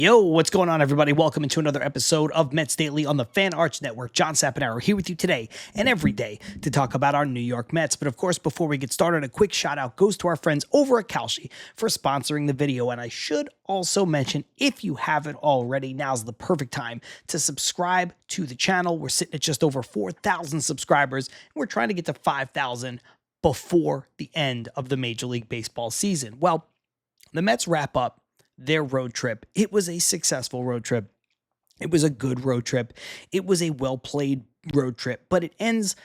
Yo, what's going on, everybody? Welcome into another episode of Mets Daily on the Fan Arch Network. John Saponaro here with you today and every day to talk about our New York Mets. But of course, before we get started, a quick shout out goes to our friends over at Kalshi for sponsoring the video. And I should also mention, if you haven't already, now's the perfect time to subscribe to the channel. We're sitting at just over 4,000 subscribers, and we're trying to get to 5,000 before the end of the Major League Baseball season. Well, the Mets wrap up their road trip. It was a successful road trip. It was a good road trip. It was a well-played road trip, but it ends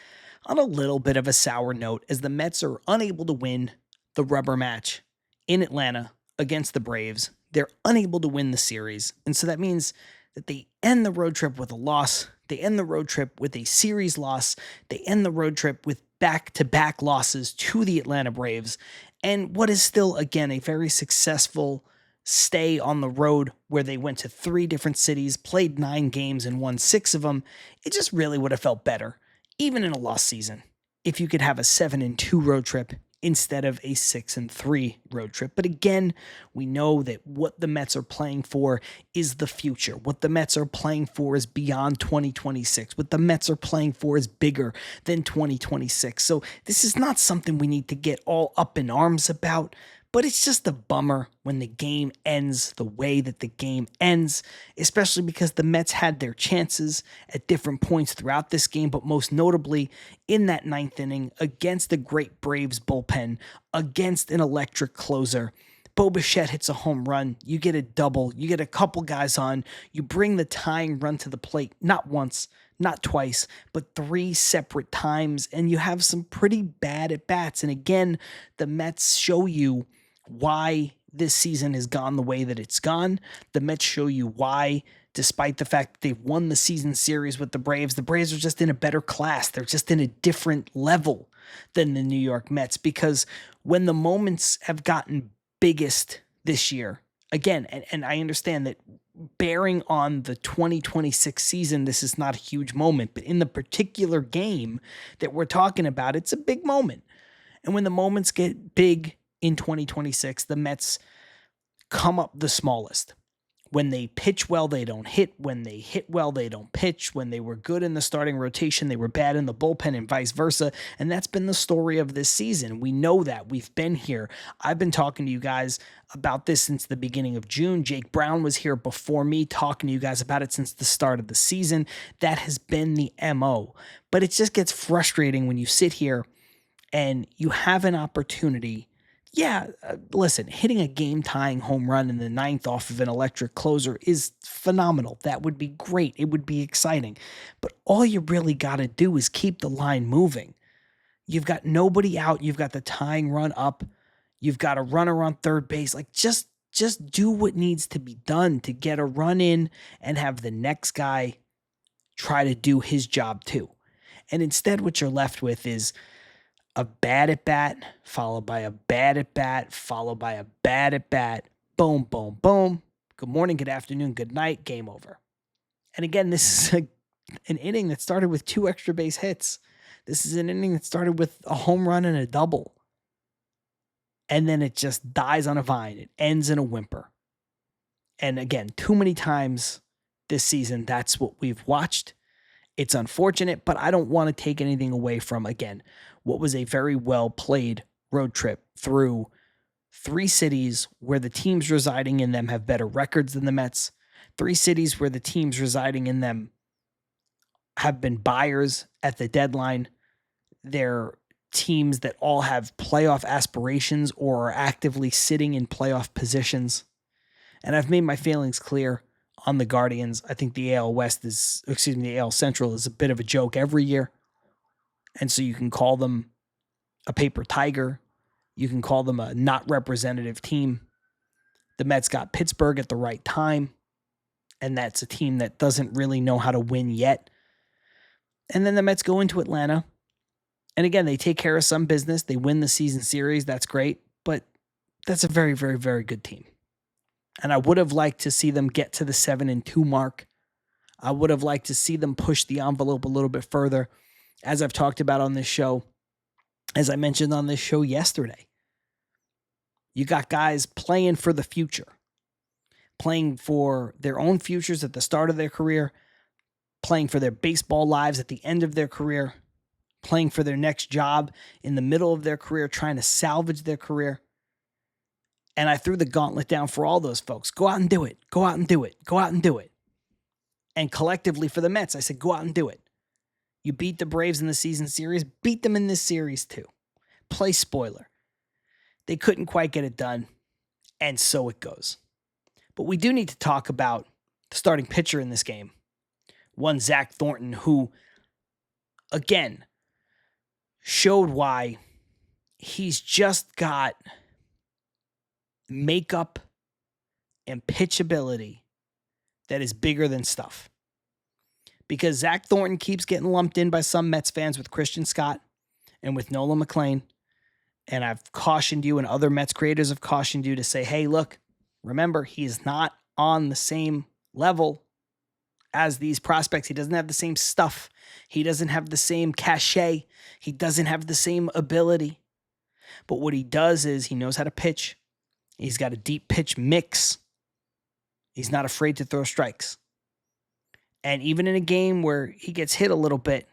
on a little bit of a sour note as the Mets are unable to win the rubber match in Atlanta against the Braves. They're unable to win the series, and so that means that they end the road trip with a loss. They end the road trip with a series loss. They end the road trip with back-to-back losses to the Atlanta Braves, and what is still, again, a very successful stay on the road where they went to 3 different cities, played 9 games and won 6 of them. It just really would have felt better, even in a lost season, if you could have a 7-2 road trip instead of a 6-3 road trip. But again, we know that what the Mets are playing for is the future. What the Mets are playing for is beyond 2026. What the Mets are playing for is bigger than 2026. So this is not something we need to get all up in arms about. But it's just a bummer when the game ends the way that the game ends, especially because the Mets had their chances at different points throughout this game, but most notably in that 9th inning against the great Braves bullpen, against an electric closer. Bo Bichette hits a home run, you get a double, you get a couple guys on, you bring the tying run to the plate, not once, not twice, but 3 separate times, and you have some pretty bad at-bats. And again, the Mets show you why this season has gone the way that it's gone. The Mets show you why, despite the fact that they've won the season series with the Braves are just in a better class. They're just in a different level than the New York Mets, because when the moments have gotten biggest this year, again, and I understand that bearing on the 2026 season, this is not a huge moment, but in the particular game that we're talking about, it's a big moment. And when the moments get big in 2026, the Mets come up the smallest. When they pitch well, they don't hit. When they hit well, they don't pitch. When they were good in the starting rotation, they were bad in the bullpen, and vice versa. And that's been the story of this season. We know that. We've been here. I've been talking to you guys about this since the beginning of June. Jake Brown was here before me talking to you guys about it since the start of the season. That has been the MO. But it just gets frustrating when you sit here and you have an opportunity. Listen, hitting a game-tying home run in the 9th off of an electric closer is phenomenal. That would be great. It would be exciting. But all you really got to do is keep the line moving. You've got nobody out. You've got the tying run up. You've got a runner on third base. Like, just do what needs to be done to get a run in and have the next guy try to do his job too. And instead, what you're left with is a bad at-bat, followed by a bad at-bat, followed by a bad at-bat. Boom, boom, boom. Good morning, good afternoon, good night, game over. And again, this is an inning that started with 2 extra base hits. This is an inning that started with a home run and a double. And then it just dies on a vine. It ends in a whimper. And again, too many times this season, that's what we've watched. It's unfortunate, but I don't want to take anything away from, again, what was a very well-played road trip through 3 cities where the teams residing in them have better records than the Mets, 3 cities where the teams residing in them have been buyers at the deadline. They're teams that all have playoff aspirations or are actively sitting in playoff positions. And I've made my feelings clear on the Guardians. I think the the AL Central is a bit of a joke every year. And so you can call them a paper tiger. You can call them a not representative team. The Mets got Pittsburgh at the right time, and that's a team that doesn't really know how to win yet. And then the Mets go into Atlanta, and again, they take care of some business. They win the season series. That's great, but that's a very, very, very good team. And I would have liked to see them get to the 7-2 mark. I would have liked to see them push the envelope a little bit further. As I've talked about on this show, as I mentioned on this show yesterday, you got guys playing for the future. playing for their own futures at the start of their career, playing for their baseball lives at the end of their career, playing for their next job in the middle of their career, trying to salvage their career. And I threw the gauntlet down for all those folks. Go out and do it. Go out and do it. Go out and do it. And collectively for the Mets, I said, go out and do it. You beat the Braves in the season series, beat them in this series too. Play spoiler. They couldn't quite get it done, and so it goes. But we do need to talk about the starting pitcher in this game. One Zach Thornton, who, again, showed why he's just got makeup and pitchability that is bigger than stuff. Because Zach Thornton keeps getting lumped in by some Mets fans with Christian Scott and with Nolan McLean. And I've cautioned you, and other Mets creators have cautioned you to say, hey, look, remember, he's not on the same level as these prospects. He doesn't have the same stuff. He doesn't have the same cachet. He doesn't have the same ability. But what he does is he knows how to pitch. He's got a deep pitch mix. He's not afraid to throw strikes. And even in a game where he gets hit a little bit,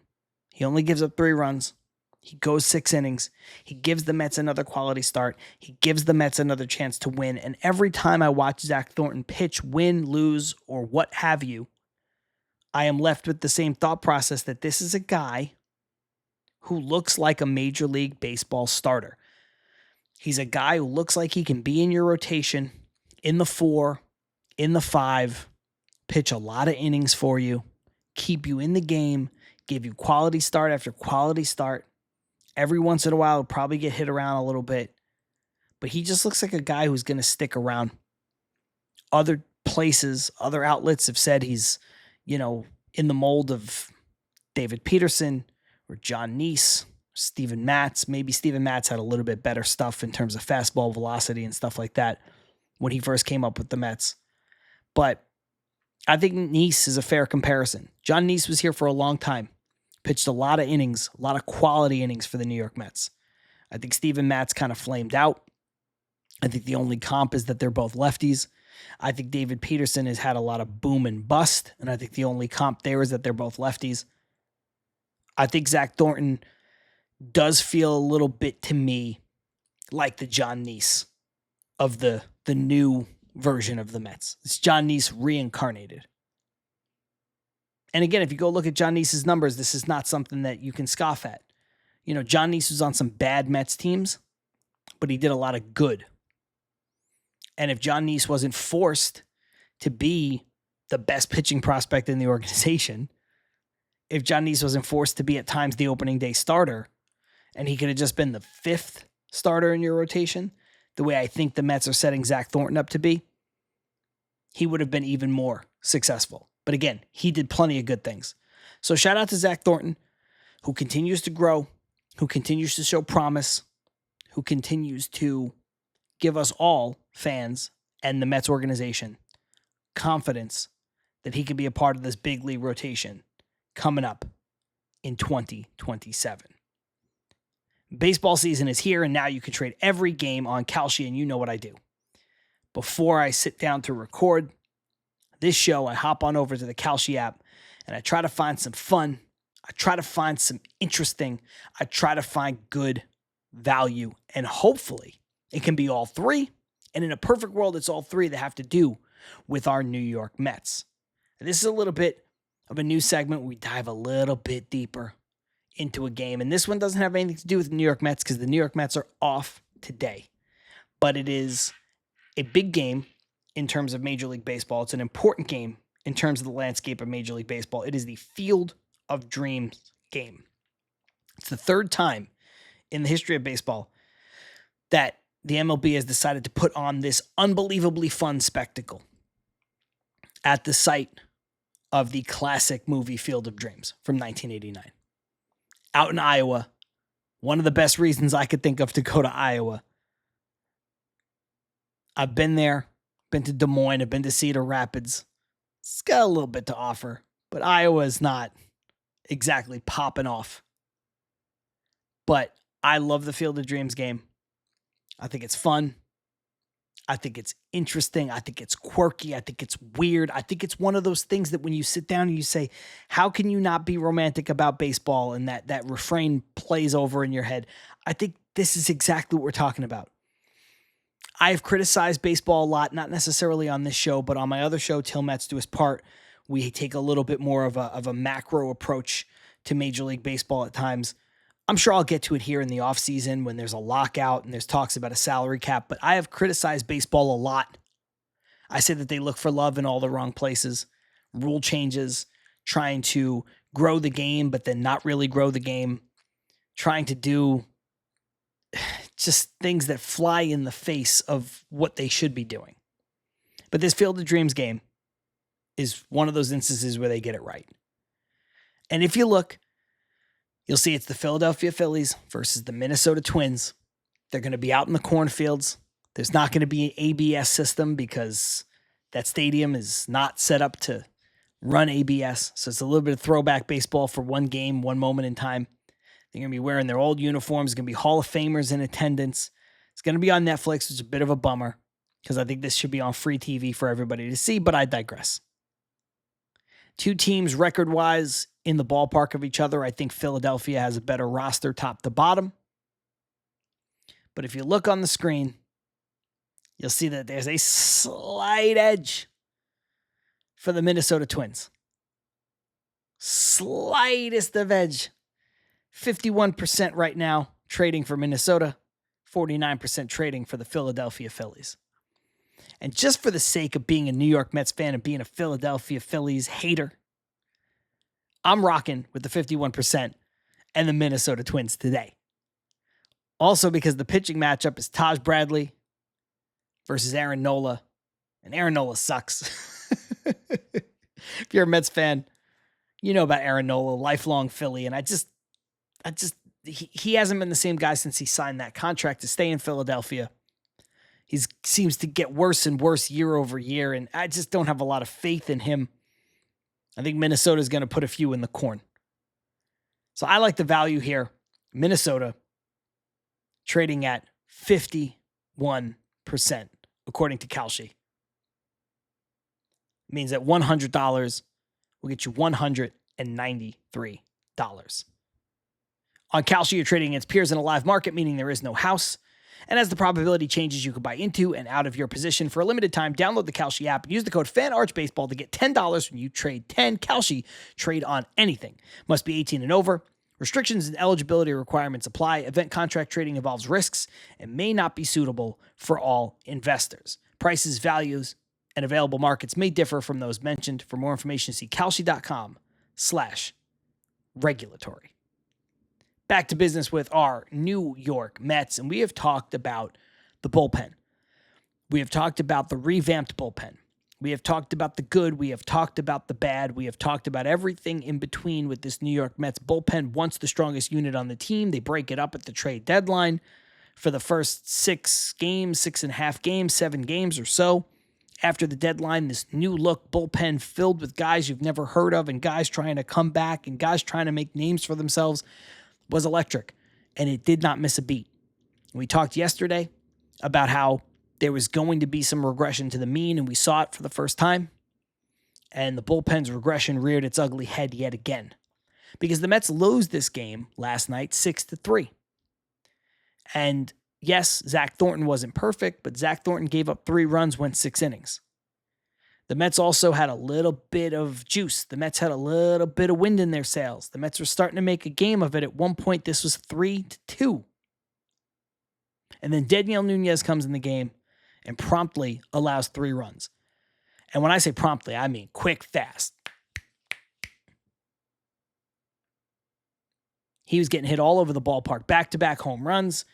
he only gives up 3 runs. He goes 6 innings. He gives the Mets another quality start. He gives the Mets another chance to win. And every time I watch Zach Thornton pitch, win, lose, or what have you, I am left with the same thought process that this is a guy who looks like a Major League Baseball starter. He's a guy who looks like he can be in your rotation, in the 4, in the 5, pitch a lot of innings for you, keep you in the game, give you quality start after quality start. Every once in a while, he'll probably get hit around a little bit, but he just looks like a guy who's going to stick around. Other places, other outlets have said he's, in the mold of David Peterson or John Neese, Steven Matz. Maybe Steven Matz had a little bit better stuff in terms of fastball velocity and stuff like that when he first came up with the Mets. But I think Neese is a fair comparison. John Neese was here for a long time. Pitched a lot of innings, a lot of quality innings for the New York Mets. I think Steven Matz kind of flamed out. I think the only comp is that they're both lefties. I think David Peterson has had a lot of boom and bust, and I think the only comp there is that they're both lefties. I think Zach Thornton does feel a little bit to me like the John Neese of the new version of the Mets. It's John Neese reincarnated. And again, if you go look at John Neese's numbers, this is not something that you can scoff at. John Neese was on some bad Mets teams, but he did a lot of good. And if John Neese wasn't forced to be the best pitching prospect in the organization, if John Neese wasn't forced to be at times the opening day starter, and he could have just been the 5th starter in your rotation, the way I think the Mets are setting Zach Thornton up to be, he would have been even more successful. But again, he did plenty of good things. So shout out to Zach Thornton, who continues to grow, who continues to show promise, who continues to give us all fans and the Mets organization confidence that he can be a part of this big league rotation coming up in 2027. Baseball season is here, and now you can trade every game on Kalshi, and you know what I do. Before I sit down to record this show, I hop on over to the Kalshi app, and I try to find some fun. I try to find some interesting. I try to find good value, and hopefully it can be all 3. And in a perfect world, it's all 3 that have to do with our New York Mets. And this is a little bit of a new segment where we dive a little bit deeper into a game. And this one doesn't have anything to do with the New York Mets because the New York Mets are off today. But it is a big game in terms of Major League Baseball. It's an important game in terms of the landscape of Major League Baseball. It is the Field of Dreams game. It's the 3rd time in the history of baseball that the MLB has decided to put on this unbelievably fun spectacle at the site of the classic movie Field of Dreams from 1989. Out in Iowa, one of the best reasons I could think of to go to Iowa. I've been there, been to Des Moines, I've been to Cedar Rapids. It's got a little bit to offer, but Iowa is not exactly popping off. But I love the Field of Dreams game. I think it's fun. I think it's interesting. I think it's quirky. I think it's weird. I think it's one of those things that when you sit down and you say, how can you not be romantic about baseball? And that refrain plays over in your head. I think this is exactly what we're talking about. I've criticized baseball a lot, not necessarily on this show, but on my other show, Till Mets Do Us Part, we take a little bit more of a macro approach to Major League Baseball at times. I'm sure I'll get to it here in the offseason when there's a lockout and there's talks about a salary cap, but I have criticized baseball a lot. I say that they look for love in all the wrong places, rule changes, trying to grow the game, but then not really grow the game, trying to do just things that fly in the face of what they should be doing. But this Field of Dreams game is one of those instances where they get it right. And if you look, you'll see it's the Philadelphia Phillies versus the Minnesota Twins. They're going to be out in the cornfields. There's not going to be an ABS system because that stadium is not set up to run ABS. So it's a little bit of throwback baseball for one game, one moment in time. They're going to be wearing their old uniforms. It's going to be Hall of Famers in attendance. It's going to be on Netflix, which is a bit of a bummer because I think this should be on free TV for everybody to see, but I digress. Two teams record-wise in the ballpark of each other. I think Philadelphia has a better roster top to bottom. But if you look on the screen, you'll see that there's a slight edge for the Minnesota Twins. Slightest of edge. 51% right now trading for Minnesota, 49% trading for the Philadelphia Phillies. And just for the sake of being a New York Mets fan and being a Philadelphia Phillies hater, I'm rocking with the 51% and the Minnesota Twins today. Also because the pitching matchup is Taj Bradley versus Aaron Nola. And Aaron Nola sucks. If you're a Mets fan, you know about Aaron Nola, lifelong Philly. And he hasn't been the same guy since he signed that contract to stay in Philadelphia. He seems to get worse and worse year over year, and I just don't have a lot of faith in him. I think Minnesota is going to put a few in the corn. So I like the value here. Minnesota trading at 51%, according to Kalshi. It means that $100 will get you $193. On Kalshi, you're trading against peers in a live market, meaning there is no house. And as the probability changes, you can buy into and out of your position. For a limited time, download the Kalshi app and use the code FANARCHBASEBALL to get $10 when you trade 10. Kalshi, trade on anything. Must be 18 and over. Restrictions and eligibility requirements apply. Event contract trading involves risks and may not be suitable for all investors. Prices, values, and available markets may differ from those mentioned. For more information, see kalshi.com/regulatory. Back to business with our New York Mets, and we have talked about the bullpen. We have talked about the revamped bullpen. We have talked about the good. We have talked about the bad. We have talked about everything in between with this New York Mets bullpen. Once the strongest unit on the team, they break it up at the trade deadline for the first 6.5 games, 7 games or so. After the deadline, this new look bullpen filled with guys you've never heard of and guys trying to come back and guys trying to make names for themselves was electric, and it did not miss a beat. We talked yesterday about how there was going to be some regression to the mean, and we saw it for the first time, and the bullpen's regression reared its ugly head yet again, because the Mets lose this game last night 6-3. And yes, Zach Thornton wasn't perfect, but Zach Thornton gave up 3 runs, went 6 innings. The Mets also had a little bit of juice. The Mets had a little bit of wind in their sails. The Mets were starting to make a game of it. At one point, this was 3-2. And then Daniel Nunez comes in the game and promptly allows 3 runs. And when I say promptly, I mean quick, fast. He was getting hit all over the ballpark, back-to-back home runs,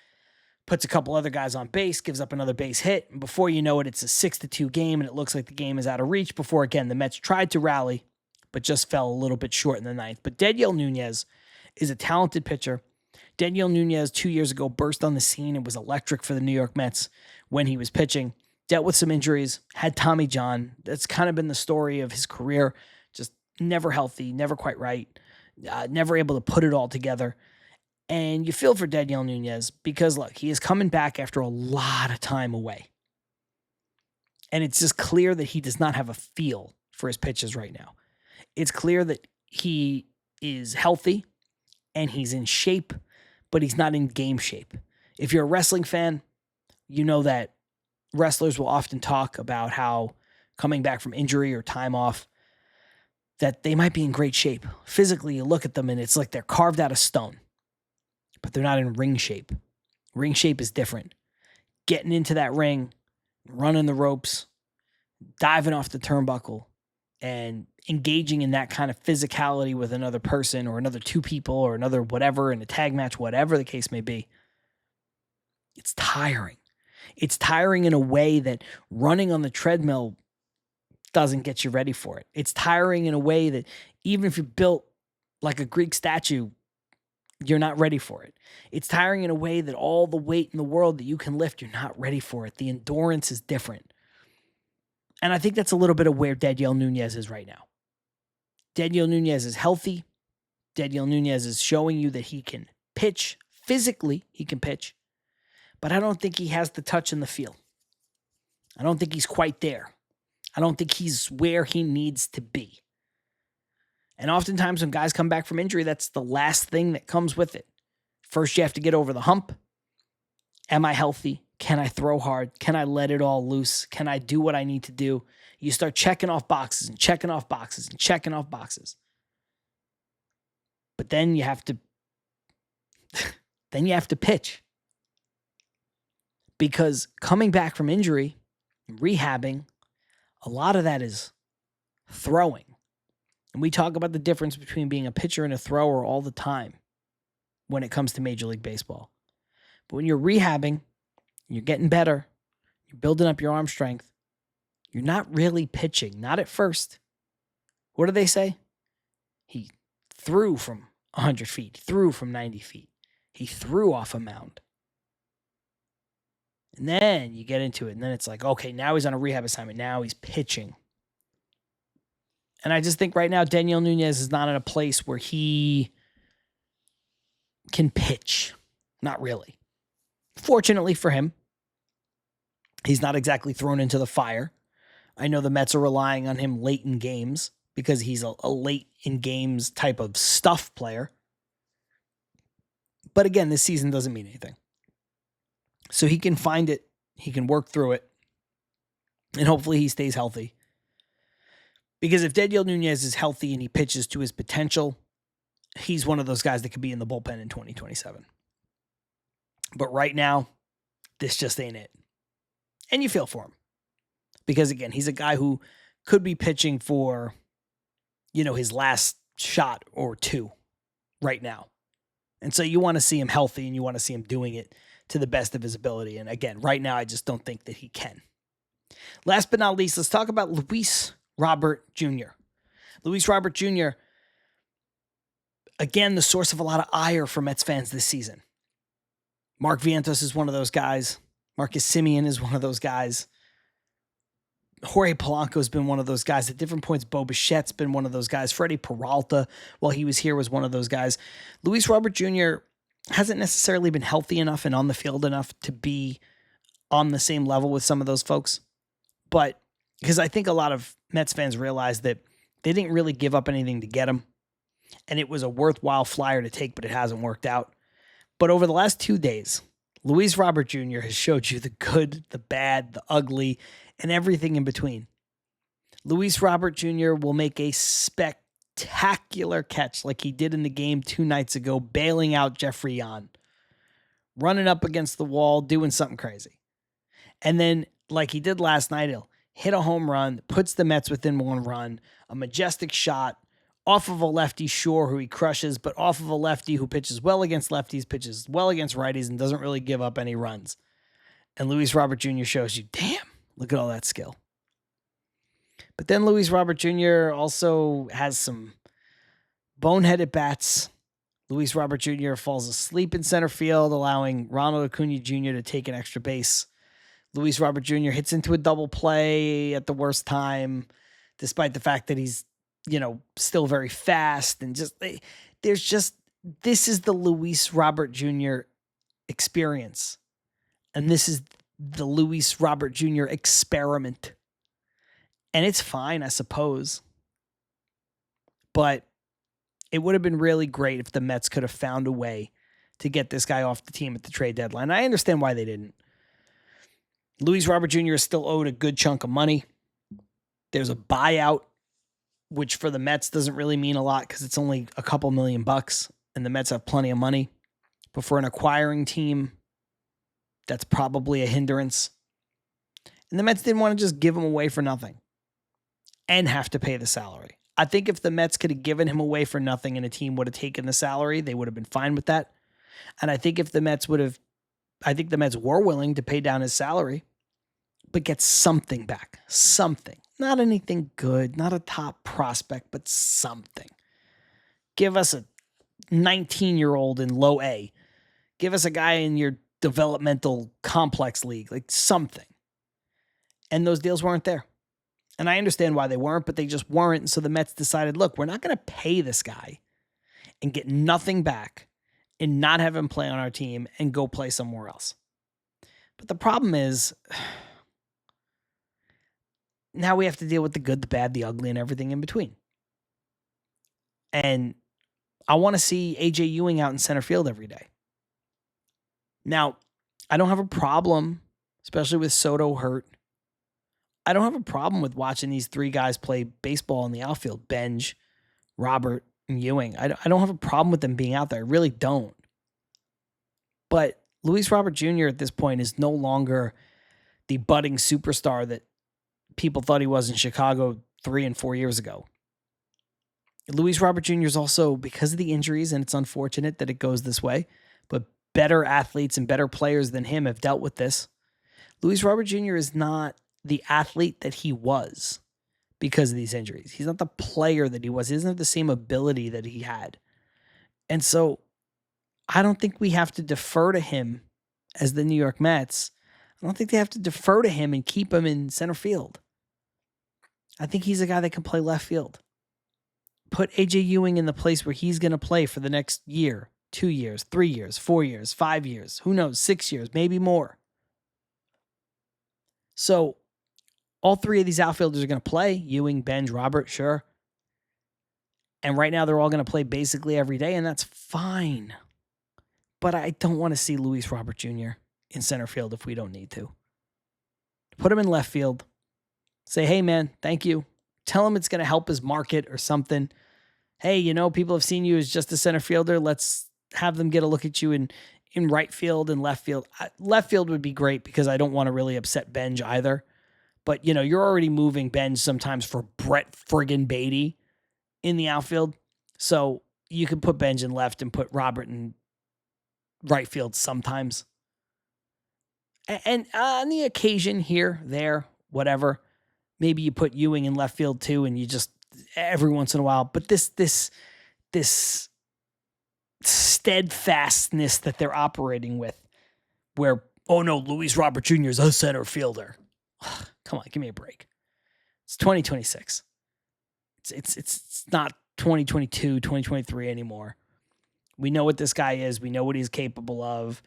puts a couple other guys on base, gives up another base hit, and before you know it, it's a 6-2 game, and it looks like the game is out of reach before, again, the Mets tried to rally, but just fell a little bit short in the ninth. But Daniel Nunez is a talented pitcher. Daniel Nunez 2 years ago burst on the scene and was electric for the New York Mets when he was pitching. Dealt with some injuries, had Tommy John. That's kind of been the story of his career. Just never healthy, never quite right, never able to put it all together. And you feel for Daniel Nunez because, look, he is coming back after a lot of time away. And it's just clear that he does not have a feel for his pitches right now. It's clear that he is healthy and he's in shape, but he's not in game shape. If you're a wrestling fan, you know that wrestlers will often talk about how coming back from injury or time off, that they might be in great shape. Physically, you look at them and it's like they're carved out of stone, but they're not in ring shape. Ring shape is different. Getting into that ring, running the ropes, diving off the turnbuckle, and engaging in that kind of physicality with another person or another two people or another whatever in a tag match, whatever the case may be, it's tiring. It's tiring in a way that running on the treadmill doesn't get you ready for it. It's tiring in a way that even if you're built like a Greek statue, you're not ready for it. It's tiring in a way that all the weight in the world that you can lift, you're not ready for it. The endurance is different. And I think that's a little bit of where Daniel Nunez is right now. Daniel Nunez is healthy. Daniel Nunez is showing you that he can pitch. Physically, he can pitch. But I don't think he has the touch and the feel. I don't think he's quite there. I don't think he's where he needs to be. And oftentimes when guys come back from injury, that's the last thing that comes with it. First, you have to get over the hump. Am I healthy? Can I throw hard? Can I let it all loose? Can I do what I need to do? You start checking off boxes and checking off boxes and checking off boxes. But then you have to pitch. Because coming back from injury, rehabbing, a lot of that is throwing. And we talk about the difference between being a pitcher and a thrower all the time when it comes to Major League Baseball. But when you're rehabbing, you're getting better, you're building up your arm strength, you're not really pitching, not at first. What do they say? He threw from 100 feet, threw from 90 feet. He threw off a mound. And then you get into it, and then it's like, okay, now he's on a rehab assignment. Now he's pitching. And I just think right now Daniel Nunez is not in a place where he can pitch. Not really. Fortunately for him, he's not exactly thrown into the fire. I know the Mets are relying on him late in games because he's a late in games type of stuff player. But again, this season doesn't mean anything. So he can find it. He can work through it. And hopefully he stays healthy. Because if Daniel Nunez is healthy and he pitches to his potential, he's one of those guys that could be in the bullpen in 2027. But right now, this just ain't it. And you feel for him. Because again, he's a guy who could be pitching for, his last shot or two right now. And so you want to see him healthy and you want to see him doing it to the best of his ability. And again, right now, I just don't think that he can. Last but not least, let's talk about Luis Robert Jr. Luis Robert Jr., again, the source of a lot of ire for Mets fans this season. Mark Vientos is one of those guys. Marcus Semien is one of those guys. Jorge Polanco has been one of those guys. At different points, Bo Bichette's been one of those guys. Freddie Peralta, while he was here, was one of those guys. Luis Robert Jr. hasn't necessarily been healthy enough and on the field enough to be on the same level with some of those folks. But because I think a lot of Mets fans realize that they didn't really give up anything to get him. And it was a worthwhile flyer to take, but it hasn't worked out. But over the last 2 days, Luis Robert Jr. has showed you the good, the bad, the ugly, and everything in between. Luis Robert Jr. will make a spectacular catch like he did in the game 2 nights ago, bailing out Jeffrey Yan, running up against the wall, doing something crazy. And then, like he did last night, he'll hit a home run, puts the Mets within 1 run, a majestic shot off of a lefty, sure, who he crushes, but off of a lefty who pitches well against lefties, pitches well against righties, and doesn't really give up any runs. And Luis Robert Jr. shows you, damn, look at all that skill. But then Luis Robert Jr. also has some boneheaded bats. Luis Robert Jr. falls asleep in center field, allowing Ronald Acuna Jr. to take an extra base. Luis Robert Jr. hits into a double play at the worst time, despite the fact that he's, still very fast. And this is the Luis Robert Jr. experience. And this is the Luis Robert Jr. experiment And it's fine, I suppose. But it would have been really great if the Mets could have found a way to get this guy off the team at the trade deadline. I understand why they didn't. Luis Robert Jr. is still owed a good chunk of money. There's a buyout, which for the Mets doesn't really mean a lot because it's only a couple $1,000,000, and the Mets have plenty of money. But for an acquiring team, that's probably a hindrance. And the Mets didn't want to just give him away for nothing and have to pay the salary. I think if the Mets could have given him away for nothing and a team would have taken the salary, they would have been fine with that. And I think if the Mets were willing to pay down his salary, but get something back. Something. Not anything good, not a top prospect, but something. Give us a 19-year-old in low A. Give us a guy in your developmental complex league, like something. And those deals weren't there. And I understand why they weren't, but they just weren't. And so the Mets decided, look, we're not going to pay this guy and get nothing back and not have him play on our team and go play somewhere else. But the problem is, now we have to deal with the good, the bad, the ugly, and everything in between. And I want to see A.J. Ewing out in center field every day. Now, I don't have a problem, especially with Soto hurt. I don't have a problem with watching these three guys play baseball in the outfield, Benj, Robert, and Ewing. I don't have a problem with them being out there. I really don't. But Luis Robert Jr. at this point is no longer the budding superstar that people thought he was in Chicago 3 and 4 years ago. Luis Robert Jr. is also, because of the injuries, and it's unfortunate that it goes this way, but better athletes and better players than him have dealt with this. Luis Robert Jr. is not the athlete that he was because of these injuries. He's not the player that he was. He doesn't have the same ability that he had. And so I don't think we have to defer to him as the New York Mets. I don't think they have to defer to him and keep him in center field. I think he's a guy that can play left field. Put A.J. Ewing in the place where he's going to play for the next year, 2 years, 3 years, 4 years, 5 years, who knows, 6 years, maybe more. So all three of these outfielders are going to play. Ewing, Benj, Robert, sure. And right now they're all going to play basically every day, and that's fine. But I don't want to see Luis Robert Jr. in center field if we don't need to. Put him in left field. Say, hey, man, thank you. Tell him it's going to help his market or something. Hey, people have seen you as just a center fielder. Let's have them get a look at you in right field and left field. Left field would be great because I don't want to really upset Benj either. But, you're already moving Benj sometimes for Brett friggin' Beatty in the outfield. So you can put Benj in left and put Robert in right field sometimes. And on the occasion here, there, whatever, maybe you put Ewing in left field too, and you just every once in a while. But this steadfastness that they're operating with, where, oh no, Luis Robert Jr. is a center fielder. Come on, give me a break. It's 2026. It's not 2022, 2023 anymore. We know what this guy is. We know what he's capable of.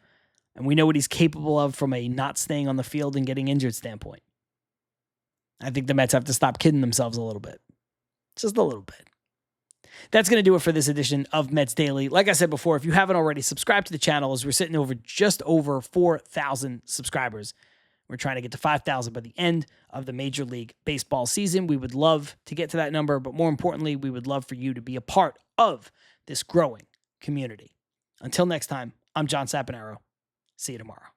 And we know what he's capable of from a not staying on the field and getting injured standpoint. I think the Mets have to stop kidding themselves a little bit. Just a little bit. That's going to do it for this edition of Mets Daily. Like I said before, if you haven't already, subscribe to the channel as we're sitting just over 4,000 subscribers. We're trying to get to 5,000 by the end of the Major League Baseball season. We would love to get to that number, but more importantly, we would love for you to be a part of this growing community. Until next time, I'm John Saponaro. See you tomorrow.